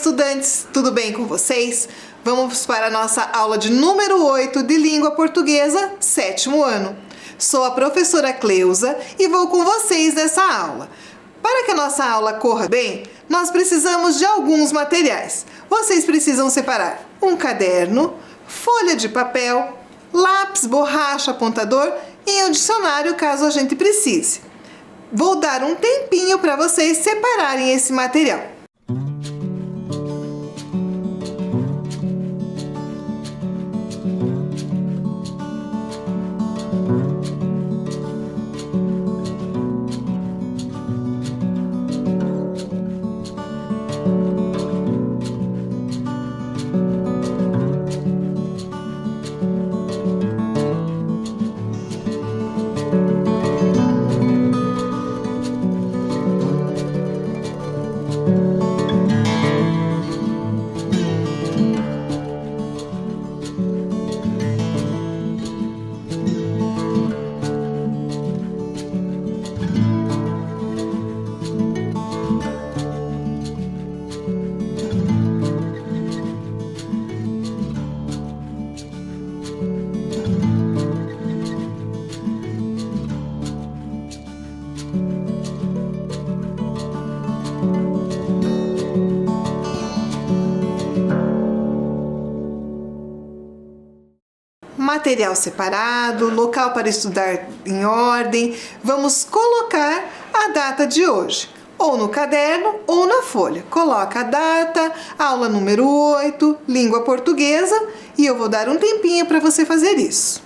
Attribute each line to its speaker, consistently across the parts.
Speaker 1: estudantes! Tudo bem com vocês? Vamos para a nossa aula de número 8 de Língua Portuguesa, 7º ano. Sou a professora Cleusa e vou com vocês nessa aula. Para que a nossa aula corra bem, nós precisamos de alguns materiais. Vocês precisam separar um caderno, folha de papel, lápis, borracha, apontador e um dicionário caso a gente precise. Vou dar um tempinho para vocês separarem esse material. Material separado, local para estudar em ordem. Vamos colocar a data de hoje, ou no caderno ou na folha. Coloca a data, aula número 8, língua portuguesa, e eu vou dar um tempinho para você fazer isso.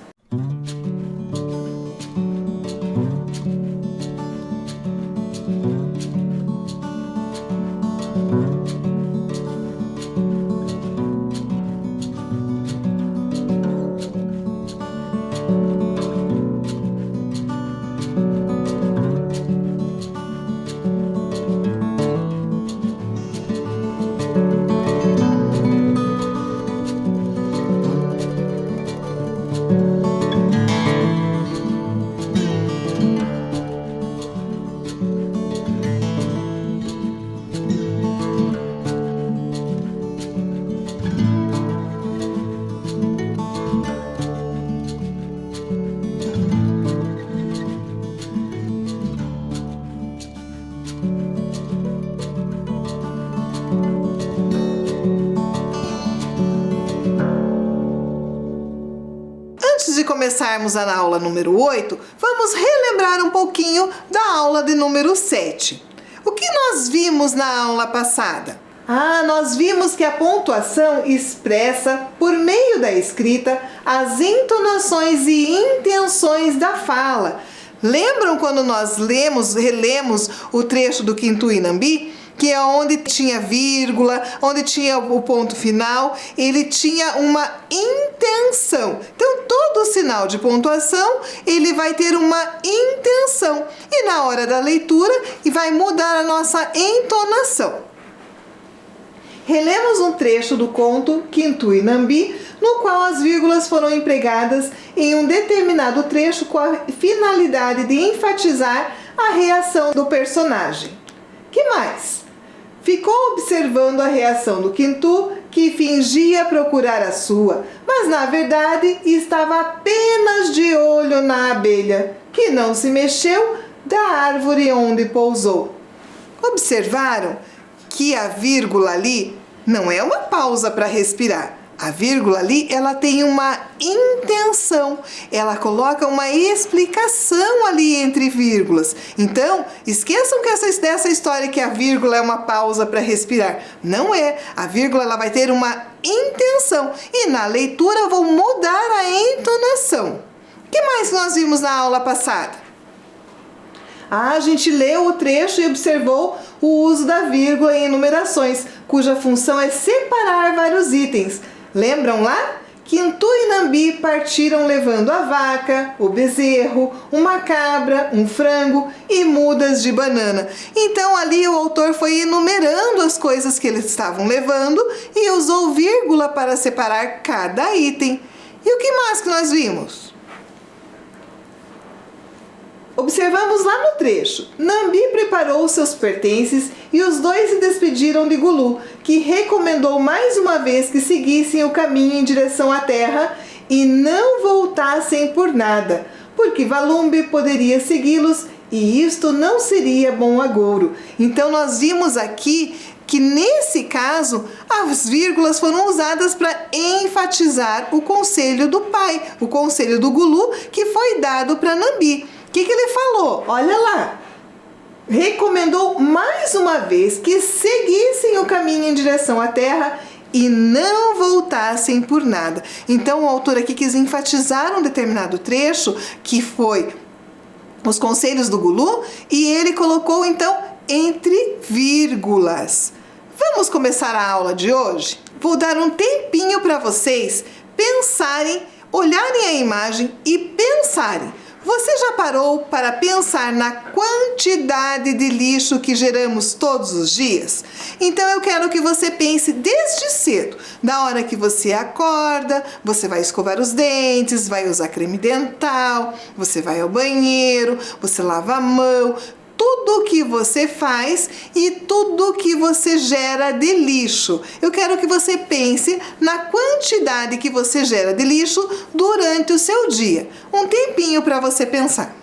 Speaker 1: Antes de começarmos a aula número 8, vamos relembrar um pouquinho da aula de número 7. O que nós vimos na aula passada? Nós vimos que a pontuação expressa, por meio da escrita, as entonações e intenções da fala. Lembram quando nós relemos o trecho do Quintu Inhambi? Que é onde tinha vírgula, onde tinha o ponto final, ele tinha uma intenção. Então, todo sinal de pontuação, ele vai ter uma intenção. E na hora da leitura, vai mudar a nossa entonação. Relemos um trecho do conto Quintu Inhambi, no qual as vírgulas foram empregadas em um determinado trecho com a finalidade de enfatizar a reação do personagem. Que mais? Ficou observando a reação do Quintu, que fingia procurar a sua, mas na verdade estava apenas de olho na abelha, que não se mexeu da árvore onde pousou. Observaram que a vírgula ali não é uma pausa para respirar. A vírgula ali, ela tem uma intenção, ela coloca uma explicação ali entre vírgulas. Então, esqueçam dessa história que a vírgula é uma pausa para respirar. Não é, a vírgula ela vai ter uma intenção e na leitura eu vou mudar a entonação. O que mais nós vimos na aula passada? A gente leu o trecho e observou o uso da vírgula em enumerações, cuja função é separar vários itens. Lembram lá? Quintu e Inhambi partiram levando a vaca, o bezerro, uma cabra, um frango e mudas de banana. Então ali o autor foi enumerando as coisas que eles estavam levando e usou vírgula para separar cada item. E o que mais que nós vimos? Observamos lá no trecho. Inhambi preparou seus pertences e os dois se despediram de Gulu, que recomendou mais uma vez que seguissem o caminho em direção à terra e não voltassem por nada, porque Valumbi poderia segui-los e isto não seria bom agouro. Então nós vimos aqui que nesse caso as vírgulas foram usadas para enfatizar o conselho do pai, o conselho do Gulu que foi dado para Nambi. O que ele falou? Olha lá. Recomendou mais uma vez que seguissem o caminho em direção à terra e não voltassem por nada. Então o autor aqui quis enfatizar um determinado trecho que foi os conselhos do Gulu e ele colocou então entre vírgulas. Vamos começar a aula de hoje? Vou dar um tempinho para vocês pensarem, olharem a imagem e pensarem. Você já parou para pensar na quantidade de lixo que geramos todos os dias? Então eu quero que você pense desde cedo. Da hora que você acorda, você vai escovar os dentes, vai usar creme dental, você vai ao banheiro, você lava a mão. Tudo que você faz e tudo que você gera de lixo. Eu quero que você pense na quantidade que você gera de lixo durante o seu dia. Um tempinho para você pensar.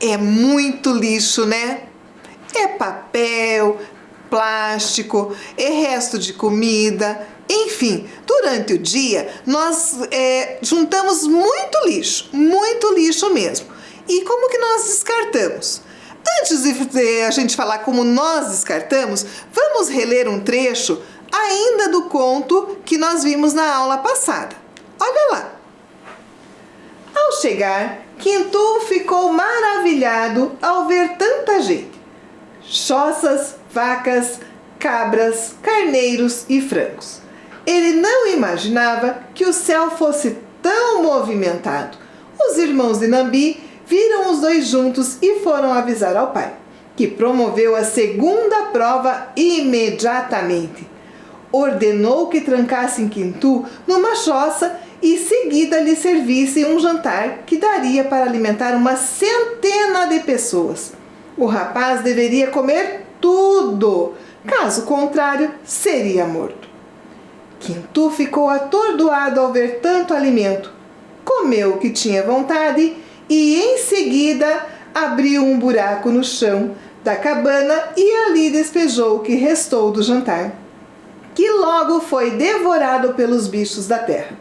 Speaker 1: É muito lixo, né? É papel, plástico, é resto de comida, enfim, durante o dia nós juntamos muito lixo mesmo. E como que nós descartamos? Antes de a gente falar como nós descartamos, vamos reler um trecho ainda do conto que nós vimos na aula passada. Olha lá. Ao chegar, Quintu ficou maravilhado ao ver tanta gente. Choças, vacas, cabras, carneiros e frangos. Ele não imaginava que o céu fosse tão movimentado. Os irmãos de Nambi viram os dois juntos e foram avisar ao pai, que promoveu a segunda prova imediatamente. Ordenou que trancassem Quintu numa choça e seguida lhe servisse um jantar que daria para alimentar uma centena de pessoas. O rapaz deveria comer tudo, caso contrário, seria morto. Quintu ficou atordoado ao ver tanto alimento. Comeu o que tinha vontade e, em seguida, abriu um buraco no chão da cabana e ali despejou o que restou do jantar, que logo foi devorado pelos bichos da terra.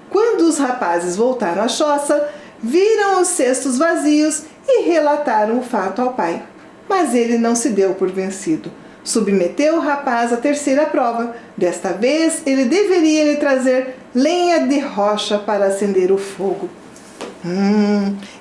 Speaker 1: Quando os rapazes voltaram à choça, viram os cestos vazios e relataram o fato ao pai. Mas ele não se deu por vencido. Submeteu o rapaz à terceira prova. Desta vez, ele deveria lhe trazer lenha de rocha para acender o fogo.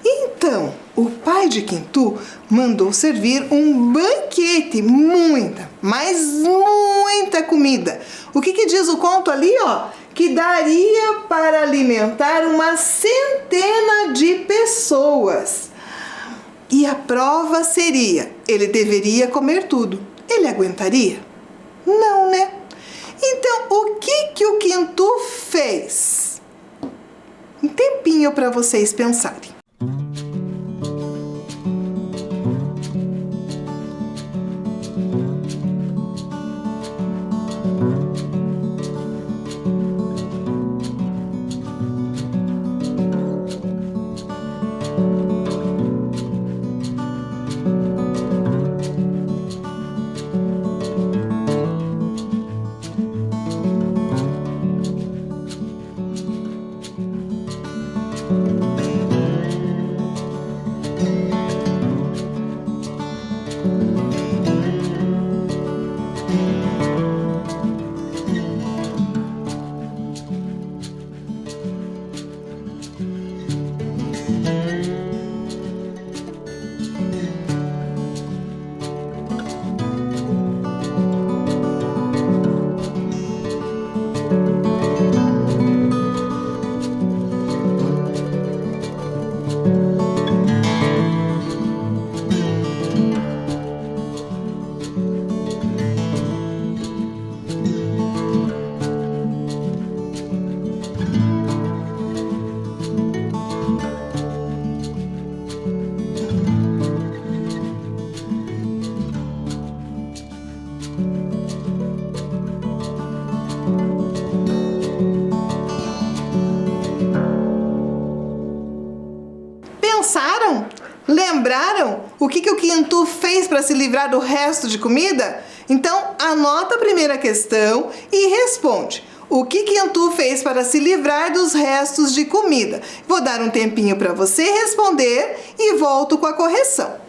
Speaker 1: Então, o pai de Quintu mandou servir um banquete, muita, mas muita comida. O que diz o conto ali, ó? Que daria para alimentar uma centena de pessoas. E a prova seria, ele deveria comer tudo. Ele aguentaria? que o Quintu fez? Um tempinho para vocês pensarem. Pensaram? Lembraram o que o Quintu fez para se livrar do resto de comida? Então, anota a primeira questão e responde. O que Quintu fez para se livrar dos restos de comida? Vou dar um tempinho para você responder e volto com a correção.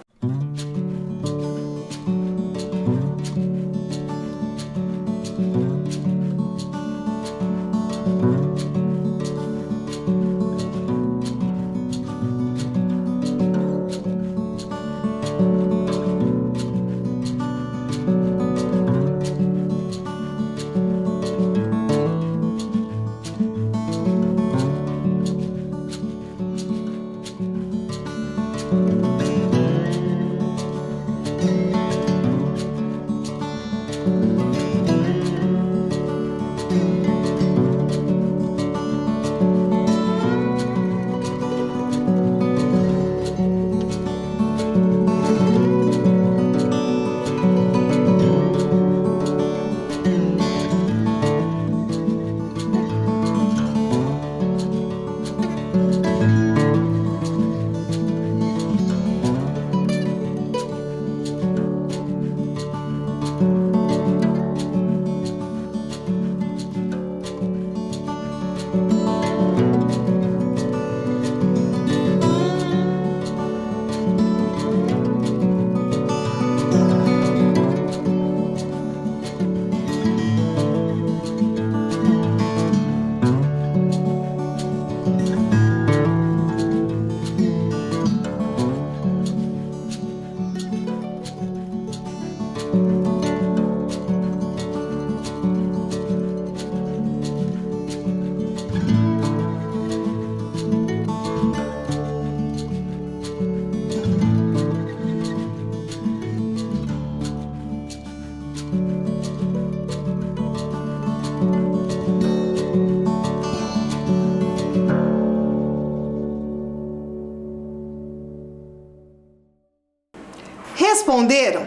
Speaker 1: Responderam?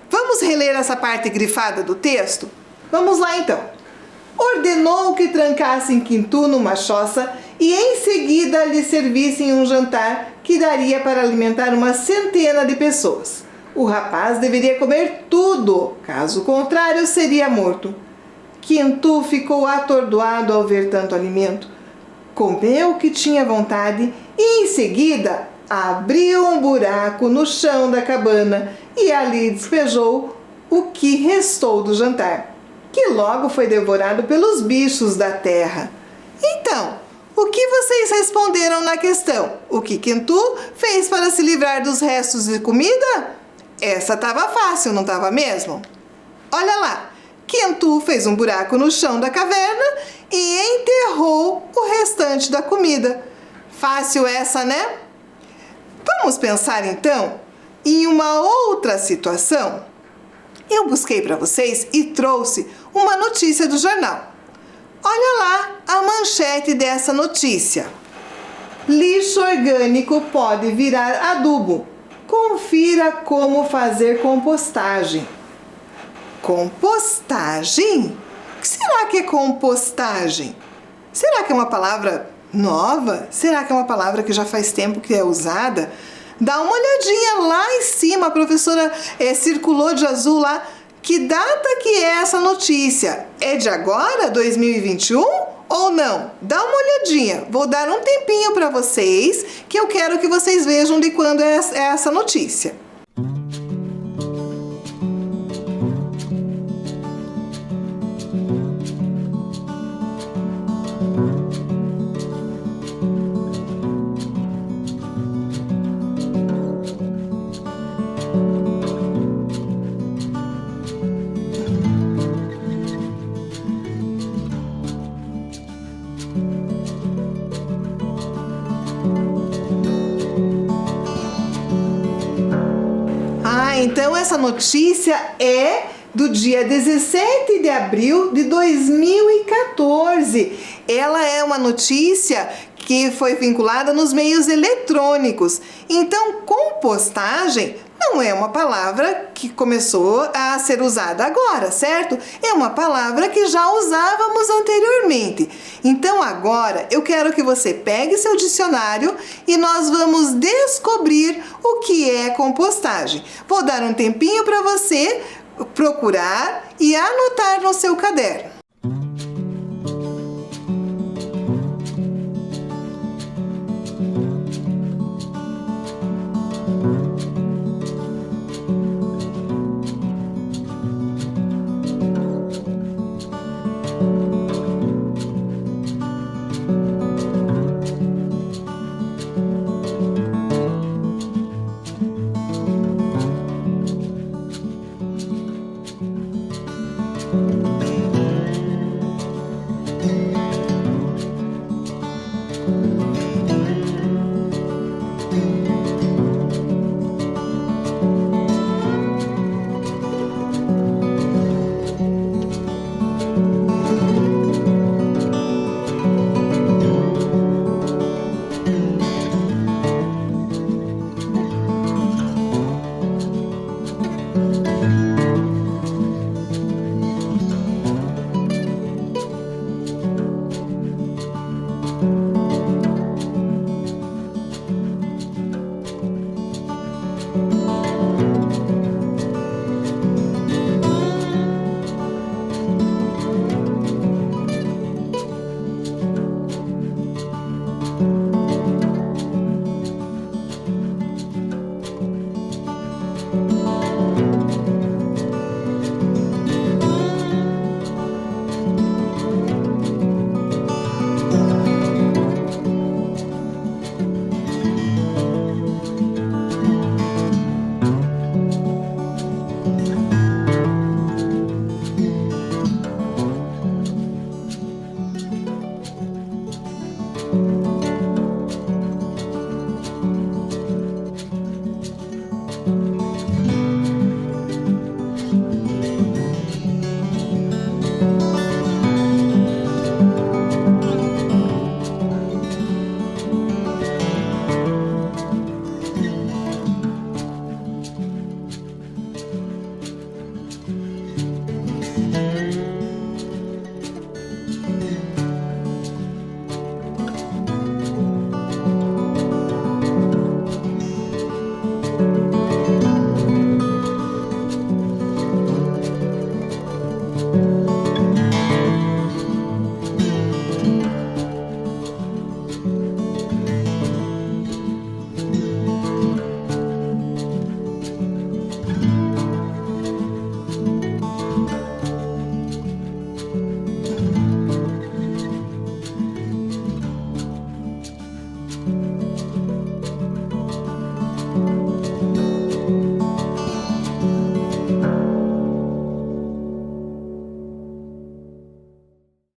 Speaker 1: Vamos reler essa parte grifada do texto? Vamos lá então. Ordenou que trancassem Quintu numa choça e em seguida lhe servissem um jantar que daria para alimentar uma centena de pessoas. O rapaz deveria comer tudo, caso contrário seria morto. Quintu ficou atordoado ao ver tanto alimento. Comeu o que tinha vontade e em seguida abriu um buraco no chão da cabana e ali despejou o que restou do jantar, que logo foi devorado pelos bichos da terra. Então, o que vocês responderam na questão? O que Quintu fez para se livrar dos restos de comida? Essa estava fácil, não estava mesmo? Olha lá, Quintu fez um buraco no chão da caverna e enterrou o restante da comida. Fácil essa, né? Vamos pensar então em uma outra situação. Eu busquei para vocês e trouxe uma notícia do jornal. Olha lá a manchete dessa notícia. Lixo orgânico pode virar adubo. Confira como fazer compostagem. Compostagem? O que será que é compostagem? Será que é uma palavra nova? Será que é uma palavra que já faz tempo que é usada? Dá uma olhadinha lá em cima, a professora circulou de azul lá. Que data que é essa notícia? É de agora, 2021 ou não? Dá uma olhadinha. Vou dar um tempinho para vocês, que eu quero que vocês vejam de quando é essa notícia. Então essa notícia é do dia 17 de abril de 2014. Ela é uma notícia que foi vinculada nos meios eletrônicos. Então, compostagem não é uma palavra que começou a ser usada agora, certo? É uma palavra que já usávamos anteriormente. Então, agora eu quero que você pegue seu dicionário e nós vamos descobrir o que é compostagem. Vou dar um tempinho para você procurar e anotar no seu caderno.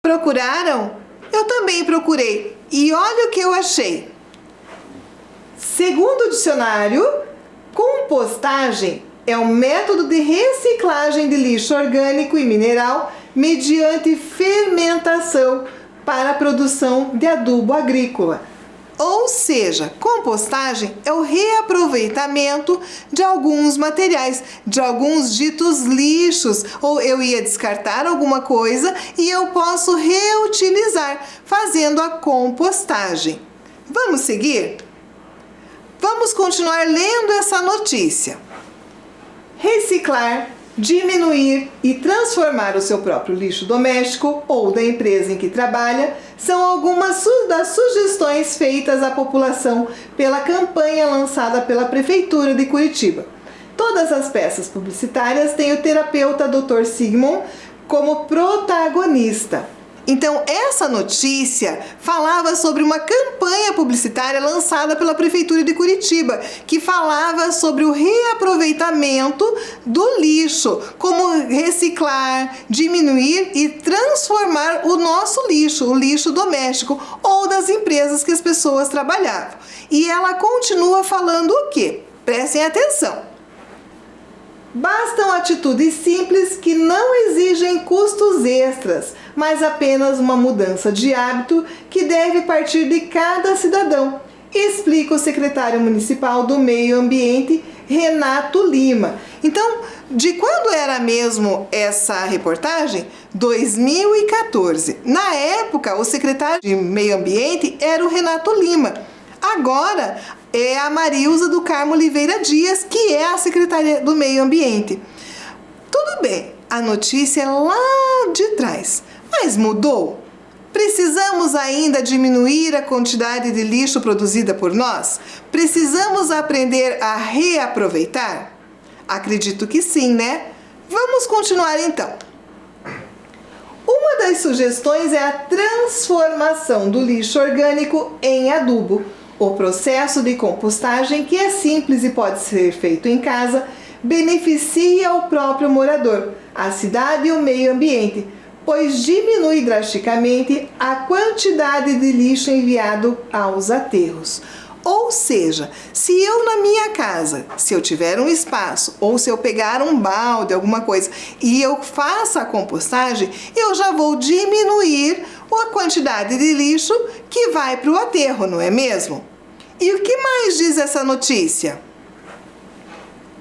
Speaker 1: Procuraram? Eu também procurei. E olha o que eu achei. Segundo o dicionário, compostagem é um método de reciclagem de lixo orgânico e mineral mediante fermentação para a produção de adubo agrícola. Ou seja, compostagem é o reaproveitamento de alguns materiais, de alguns ditos lixos, ou eu ia descartar alguma coisa e eu posso reutilizar, fazendo a compostagem. Vamos seguir? Vamos continuar lendo essa notícia. Reciclar, diminuir e transformar o seu próprio lixo doméstico ou da empresa em que trabalha são algumas das sugestões feitas à população pela campanha lançada pela Prefeitura de Curitiba. Todas as peças publicitárias têm o terapeuta Dr. Sigmund como protagonista. Então, essa notícia falava sobre uma campanha publicitária lançada pela Prefeitura de Curitiba, que falava sobre o reaproveitamento do lixo, como reciclar, diminuir e transformar o nosso lixo, o lixo doméstico ou das empresas que as pessoas trabalhavam. E ela continua falando o quê? Prestem atenção. Bastam atitudes simples que não exigem custos extras, mas apenas uma mudança de hábito que deve partir de cada cidadão, explica o secretário municipal do Meio Ambiente, Renato Lima. Então, de quando era mesmo essa reportagem? 2014. Na época, o secretário de Meio Ambiente era o Renato Lima. Agora é a Marilza do Carmo Oliveira Dias, que é a secretária do Meio Ambiente. Tudo bem, a notícia é lá de trás, mas mudou? Precisamos ainda diminuir a quantidade de lixo produzida por nós? Precisamos aprender a reaproveitar? Acredito que sim, né? Vamos continuar então. Uma das sugestões é a transformação do lixo orgânico em adubo. O processo de compostagem, que é simples e pode ser feito em casa, beneficia o próprio morador, a cidade e o meio ambiente, pois diminui drasticamente a quantidade de lixo enviado aos aterros. Ou seja, se eu na minha casa, se eu tiver um espaço ou se eu pegar um balde, alguma coisa, e eu faço a compostagem, eu já vou diminuir a quantidade de lixo que vai para o aterro, não é mesmo? E o que mais diz essa notícia?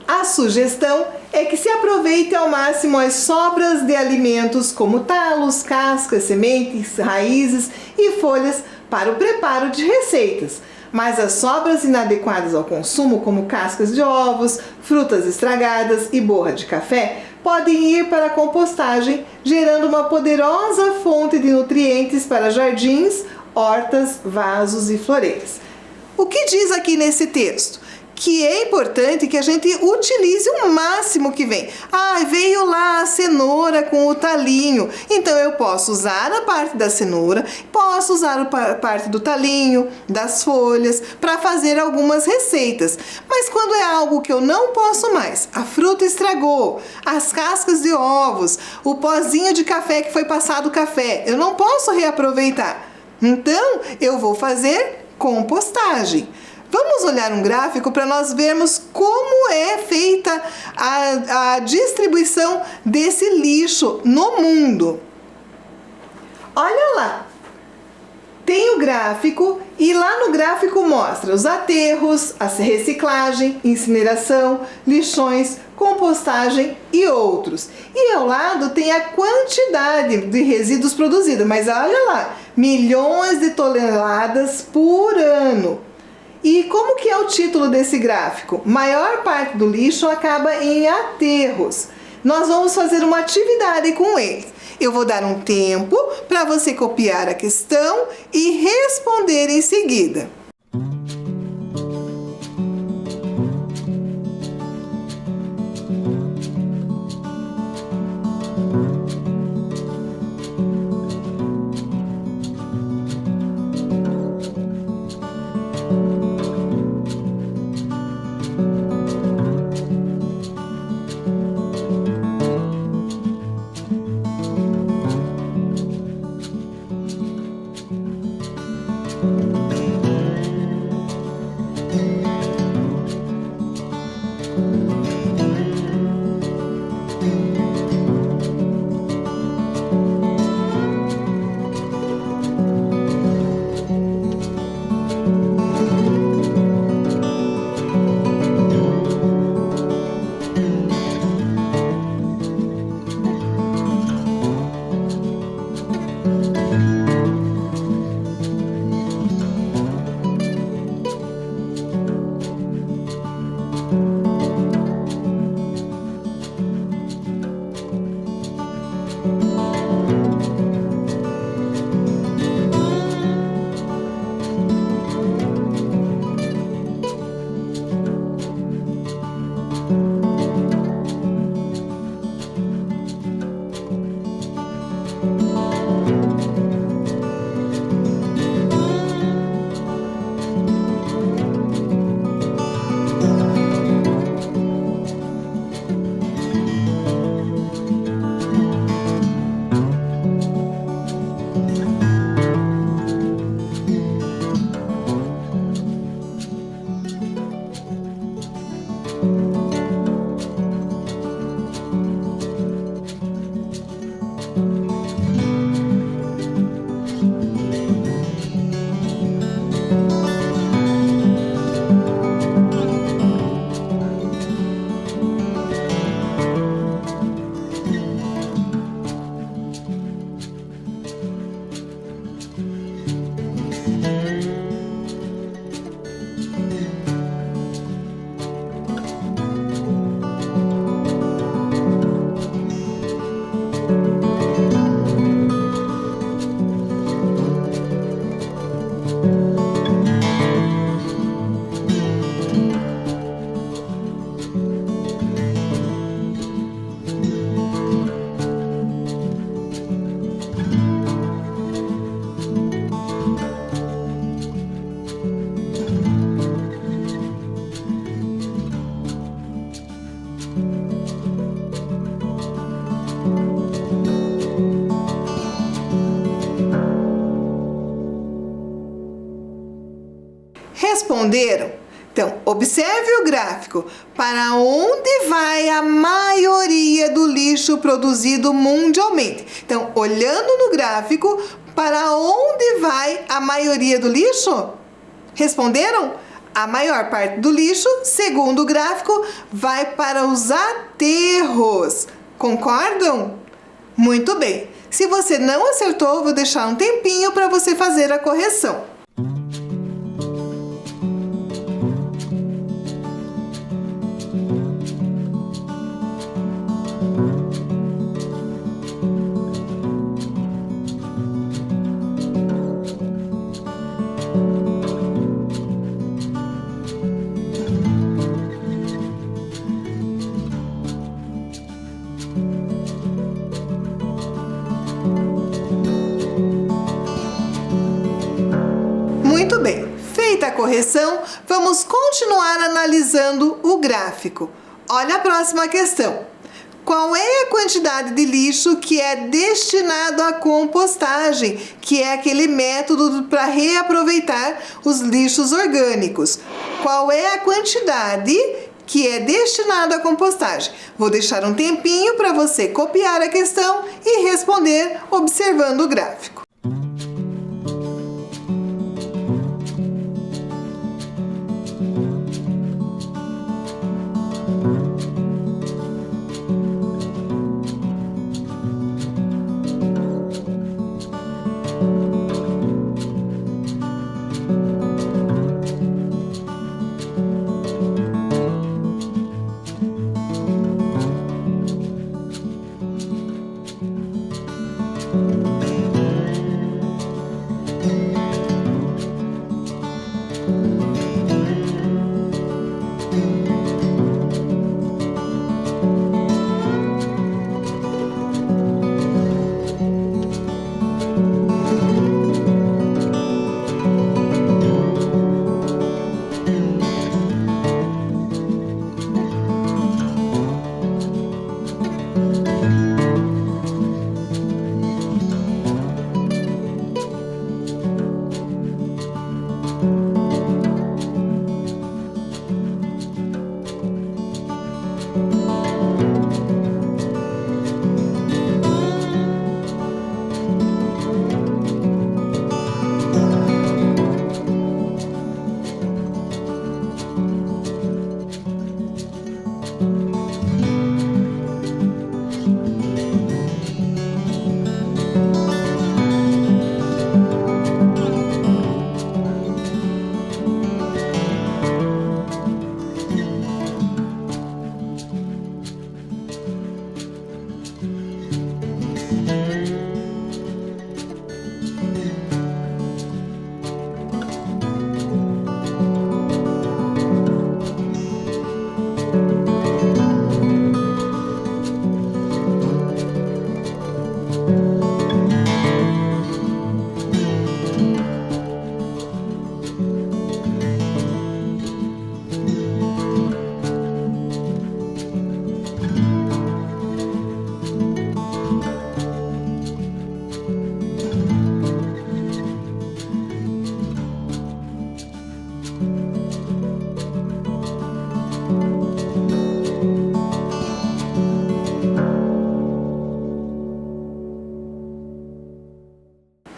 Speaker 1: A sugestão é que se aproveite ao máximo as sobras de alimentos como talos, cascas, sementes, raízes e folhas para o preparo de receitas. Mas as sobras inadequadas ao consumo, como cascas de ovos, frutas estragadas e borra de café, podem ir para a compostagem, gerando uma poderosa fonte de nutrientes para jardins, hortas, vasos e floreiras. O que diz aqui nesse texto? Que é importante que a gente utilize o máximo que vem. Veio lá a cenoura com o talinho. Então eu posso usar a parte da cenoura, posso usar a parte do talinho, das folhas, para fazer algumas receitas. Mas quando é algo que eu não posso mais, a fruta estragou, as cascas de ovos, o pozinho de café que foi passado o café, eu não posso reaproveitar. Então eu vou fazer compostagem. Vamos olhar um gráfico para nós vermos como é feita a distribuição desse lixo no mundo. Olha lá, tem o gráfico e lá no gráfico mostra os aterros, a reciclagem, incineração, lixões, compostagem e outros. E ao lado tem a quantidade de resíduos produzidos, mas olha lá, milhões de toneladas por ano. E como que é o título desse gráfico? Maior parte do lixo acaba em aterros. Nós vamos fazer uma atividade com eles. Eu vou dar um tempo para você copiar a questão e responder em seguida. Responderam? Então, observe o gráfico. Para onde vai a maioria do lixo produzido mundialmente? Então, olhando no gráfico, para onde vai a maioria do lixo? Responderam? A maior parte do lixo, segundo o gráfico, vai para os aterros. Concordam? Muito bem. Se você não acertou, vou deixar um tempinho para você fazer a correção. Muito bem, feita a correção, vamos continuar analisando o gráfico. Olha a próxima questão. Qual é a quantidade de lixo que é destinado à compostagem, que é aquele método para reaproveitar os lixos orgânicos? Qual é a quantidade que é destinado à compostagem? Vou deixar um tempinho para você copiar a questão e responder observando o gráfico.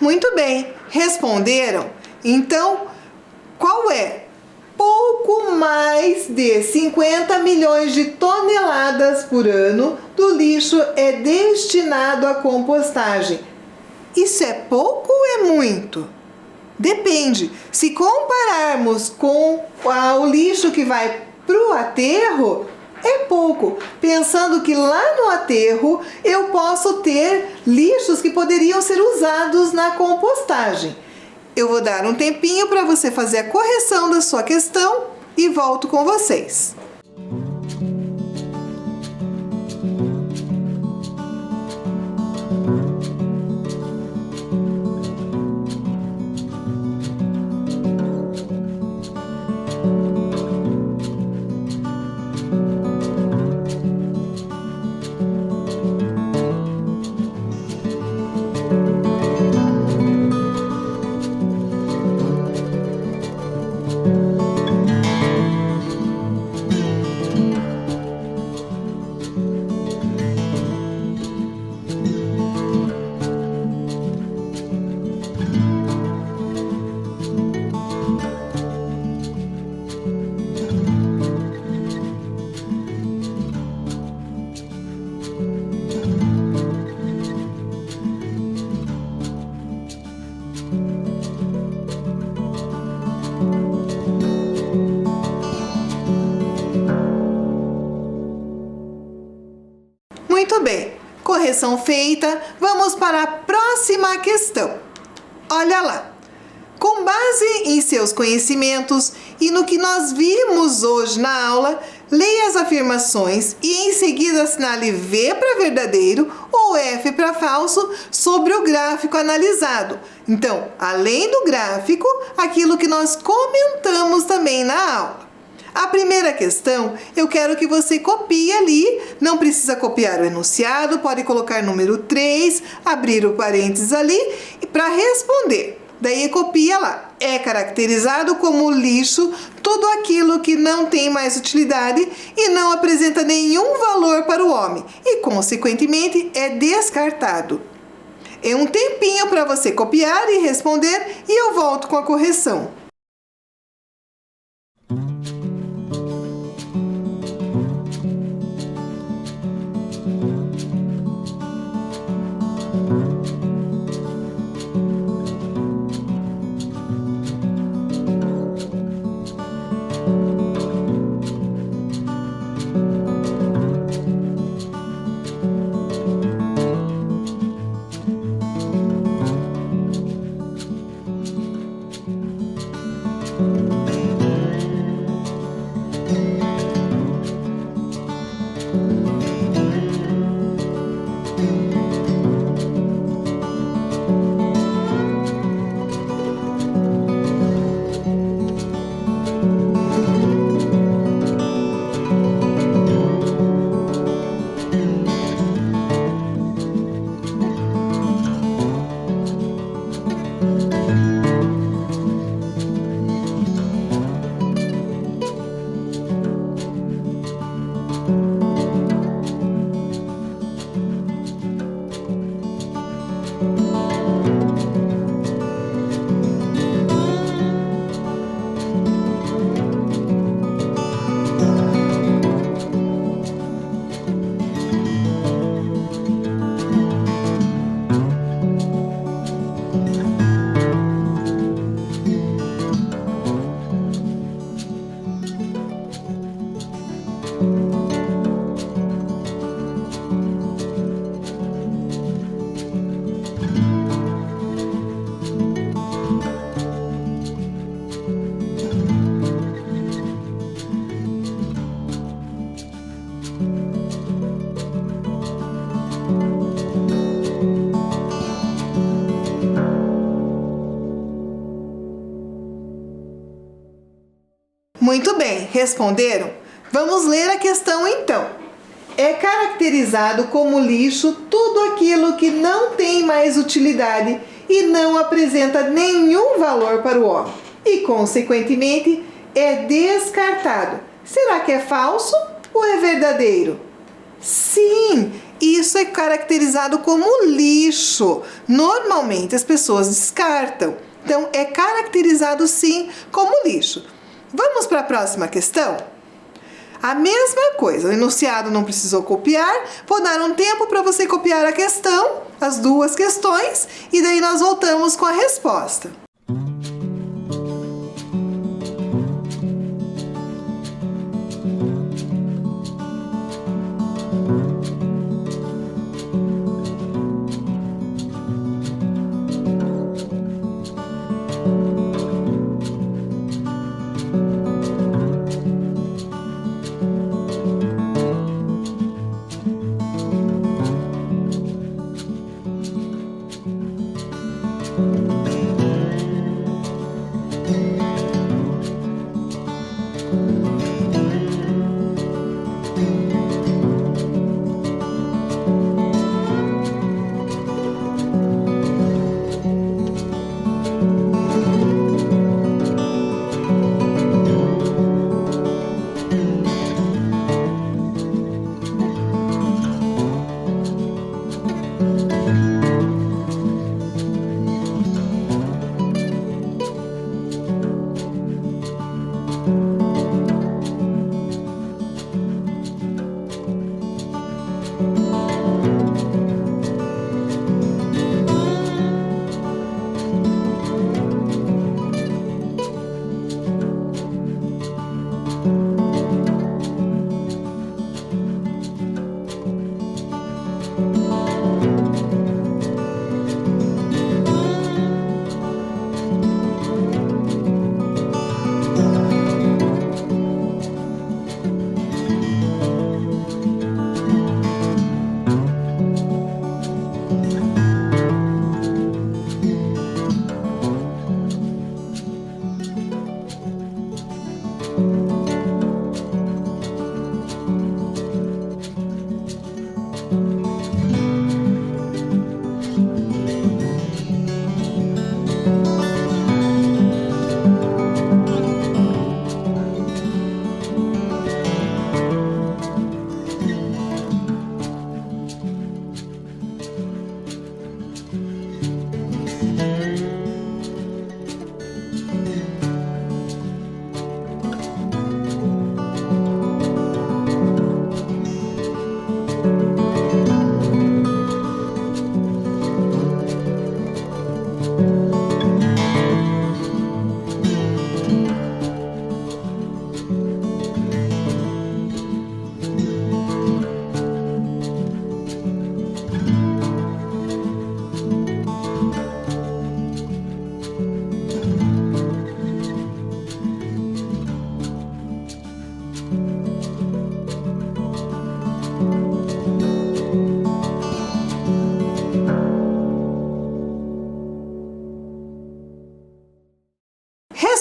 Speaker 1: Muito bem, responderam? Então, qual é? Pouco mais de 50 milhões de toneladas por ano do lixo é destinado à compostagem. Isso é pouco ou é muito? Depende. Se compararmos com o lixo que vai para o aterro, é pouco. Pensando que lá no aterro eu posso ter lixos que poderiam ser usados na compostagem. Eu vou dar um tempinho para você fazer a correção da sua questão e volto com vocês. Muito bem, correção feita, vamos para a próxima questão. Olha lá, com base em seus conhecimentos e no que nós vimos hoje na aula, leia as afirmações e em seguida assinale V para verdadeiro ou F para falso sobre o gráfico analisado. Então, além do gráfico, aquilo que nós comentamos também na aula. A primeira questão, eu quero que você copie ali, não precisa copiar o enunciado, pode colocar número 3, abrir o parênteses ali para responder. Daí copia lá. É caracterizado como lixo tudo aquilo que não tem mais utilidade e não apresenta nenhum valor para o homem e, consequentemente, é descartado. É um tempinho para você copiar e responder e eu volto com a correção. Muito bem, responderam? Vamos ler a questão então. É caracterizado como lixo tudo aquilo que não tem mais utilidade e não apresenta nenhum valor para o homem e, consequentemente, é descartado. Será que é falso ou é verdadeiro? Sim, isso é caracterizado como lixo. Normalmente as pessoas descartam. Então, é caracterizado sim como lixo. Vamos para a próxima questão? A mesma coisa, o enunciado não precisou copiar. Vou dar um tempo para você copiar a questão, as duas questões, e daí nós voltamos com a resposta.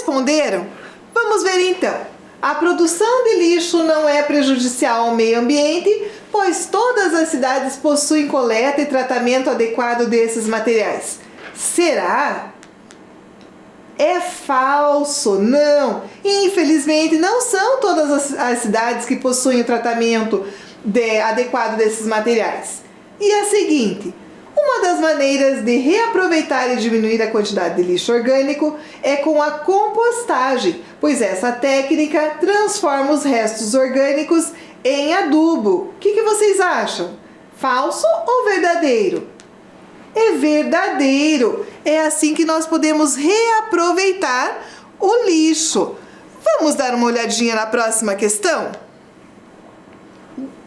Speaker 1: Responderam? Vamos ver então. A produção de lixo não é prejudicial ao meio ambiente, pois todas as cidades possuem coleta e tratamento adequado desses materiais. Será? É falso, não. Infelizmente, não são todas as cidades que possuem o tratamento adequado desses materiais. E a seguinte: uma das maneiras de reaproveitar e diminuir a quantidade de lixo orgânico é com a compostagem, pois essa técnica transforma os restos orgânicos em adubo. O que vocês acham? Falso ou verdadeiro? É verdadeiro. É assim que nós podemos reaproveitar o lixo. Vamos dar uma olhadinha na próxima questão?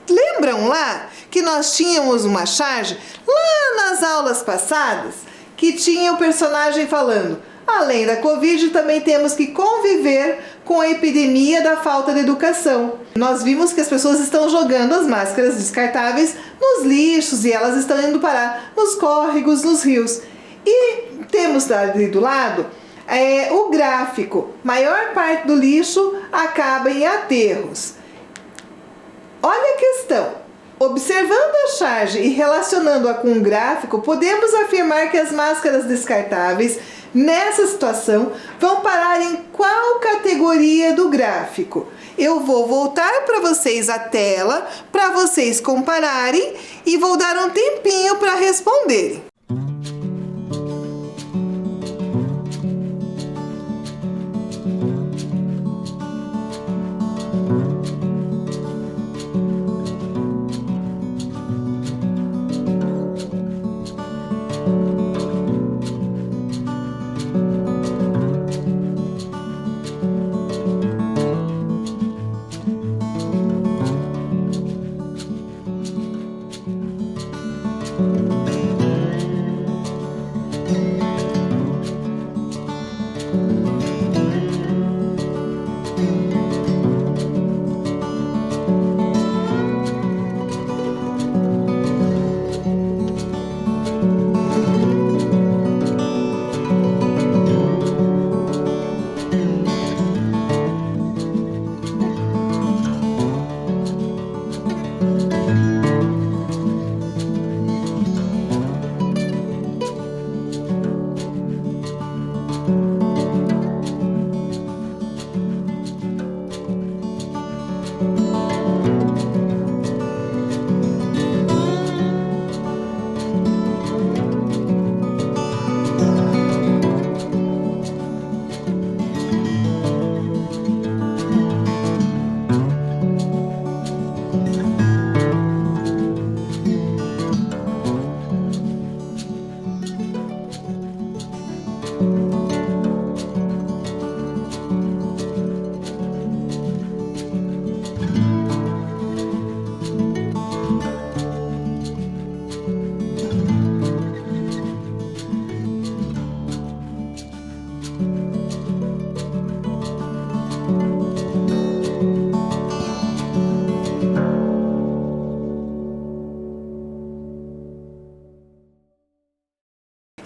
Speaker 1: Lembram lá que nós tínhamos uma charge lá nas aulas passadas que tinha o personagem falando: além da Covid, também temos que conviver com a epidemia da falta de educação. Nós vimos que as pessoas estão jogando as máscaras descartáveis nos lixos e elas estão indo parar nos córregos, nos rios. E temos ali do lado o gráfico: maior parte do lixo acaba em aterros. Olha a questão. Observando a charge e relacionando-a com o gráfico, podemos afirmar que as máscaras descartáveis nessa situação vão parar em qual categoria do gráfico? Eu vou voltar para vocês a tela para vocês compararem e vou dar um tempinho para responderem.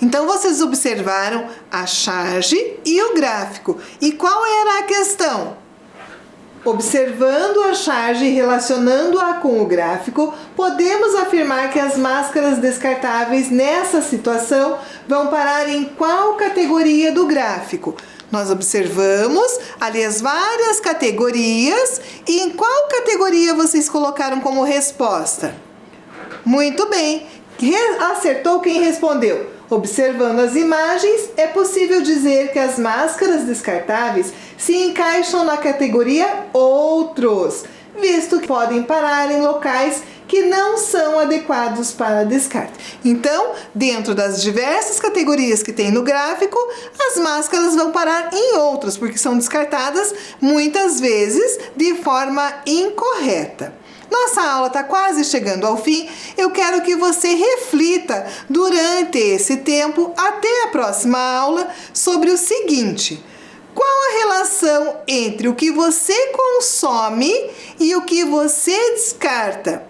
Speaker 1: Então, vocês observaram a charge e o gráfico. E qual era a questão? Observando a charge e relacionando-a com o gráfico, podemos afirmar que as máscaras descartáveis nessa situação vão parar em qual categoria do gráfico? Nós observamos ali as várias categorias e em qual categoria vocês colocaram como resposta? Muito bem, acertou quem respondeu. Observando as imagens, é possível dizer que as máscaras descartáveis se encaixam na categoria outros, visto que podem parar em locais que não são adequados para descarte. Então, dentro das diversas categorias que tem no gráfico, as máscaras vão parar em outras, porque são descartadas muitas vezes de forma incorreta. Nossa aula está quase chegando ao fim. Eu quero que você reflita durante esse tempo, até a próxima aula, sobre o seguinte: qual a relação entre o que você consome e o que você descarta?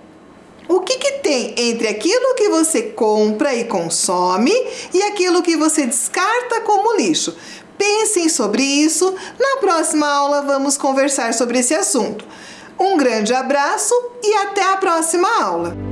Speaker 1: O que tem entre aquilo que você compra e consome e aquilo que você descarta como lixo? Pensem sobre isso. Na próxima aula vamos conversar sobre esse assunto. Um grande abraço e até a próxima aula!